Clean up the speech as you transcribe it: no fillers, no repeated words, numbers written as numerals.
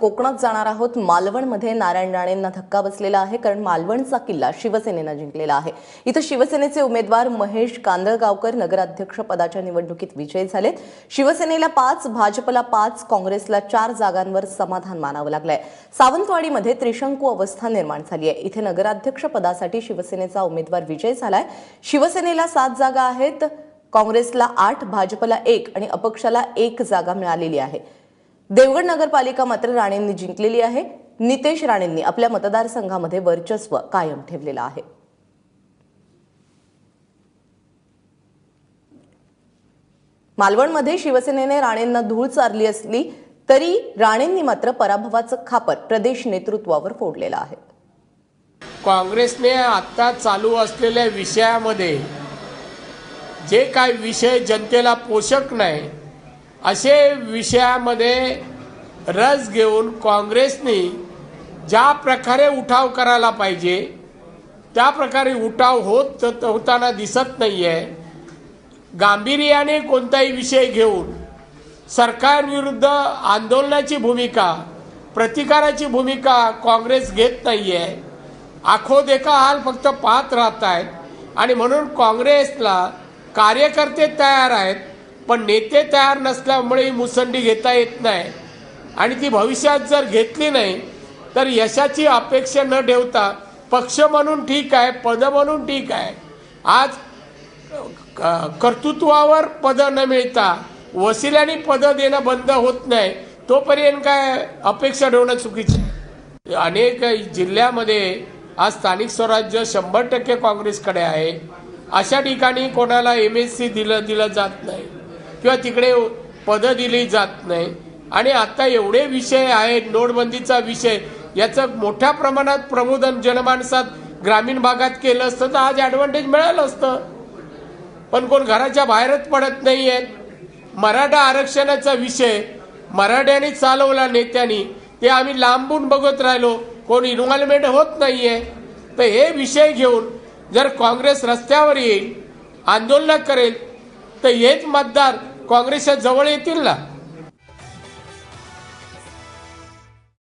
कोकणात जाणार आहोत। मालवणमध्ये नारायण राणेंना धक्का बसलेला आहे, कारण मालवणचा किल्ला शिवसेनेने जिंकलेला आहे। इथे शिवसेनेचे उमेदवार महेश कांदळगावकर नगराध्यक्ष पदाच्या निवडणुकीत विजयी झालेत। शिवसेनेला 5, भाजपला 5, काँग्रेसला 4 जागांवर समाधान मानावं लागलंय। सावंतवाडीमध्ये त्रिशंकू अवस्था निर्माण झाली आहे। इथे नगराध्यक्ष पदासाठी शिवसेनेचा उमेदवार विजयी झालाय। शिवसेनेला 7 जागा आहेत, काँग्रेसला 8, भाजपला 1 आणि अपक्षाला 1 जागा मिळालेली आहे। देवगड नगरपालिका मात्र राणेंनी जिंकलेली आहे। नितेश राणेंनी आपल्या मतदारसंघामध्ये वर्चस्व कायम ठेवलेलं आहे। मालवणमध्ये शिवसेनेने राणेंना धूळ चारली असली तरी राणेंनी मात्र पराभवाचं खापर प्रदेश नेतृत्वावर फोडलेलं आहे। काँग्रेसने आता चालू असलेल्या विषयामध्ये जे काही विषय जनतेला पोषक नाही असे विषयामध्ये रस घेऊन काँग्रेसने ज्या प्रकारे उठाव करायला पाहिजे त्या प्रकारे उठाव होताना दिसत नाहीये। गांभीर्याने कोणताही विषय घेऊन सरकारविरुद्ध आंदोलनाची भूमिका, प्रतिकाराची भूमिका काँग्रेस घेत नाहीये। आखो देखा हाल फक्त पाहत राहत आहेत आणि म्हणून काँग्रेसला कार्यकर्ते तयार आहेत पण नेते तयार नसल्यामुळे ही मुसंडी घेता येत नाही आणि ती भविष्यात जर घेतली नाही तर यशाची अपेक्षा न ठेवता पक्ष म्हणून ठीक आहे, पद म्हणून ठीक आहे, आज कर्तृत्वावर पद न मिळता वसिल्याने पद देणं बंद होत नाही तोपर्यंत काय अपेक्षा ठेवणं चुकीचं आहे। अनेक जिल्ह्यामध्ये आज स्थानिक स्वराज्य 100% काँग्रेसकडे आहे। अशा ठिकाणी कोणाला MSc दिलं जात नाही किंवा तिकडे पद दिली जात नाही आणि आता एवढे विषय आहेत, नोटबंदीचा विषय, याचं मोठ्या प्रमाणात प्रबोधन जनमानसात ग्रामीण भागात केलं असतं तर आज ॲडव्हान्टेज मिळालं असतं, पण कोण घराच्या बाहेरच पडत नाहीये। मराठा आरक्षणाचा विषय मराठ्यांनी चालवला, नेत्यांनी, ते आम्ही लांबून बघत राहिलो, कोण इन्व्हॉल्वमेंट होत नाहीये। तर हे विषय घेऊन जर काँग्रेस रस्त्यावर येईल, आंदोलन करेल तर हेच मतदार काँग्रेसच्या जवळ येतील ना।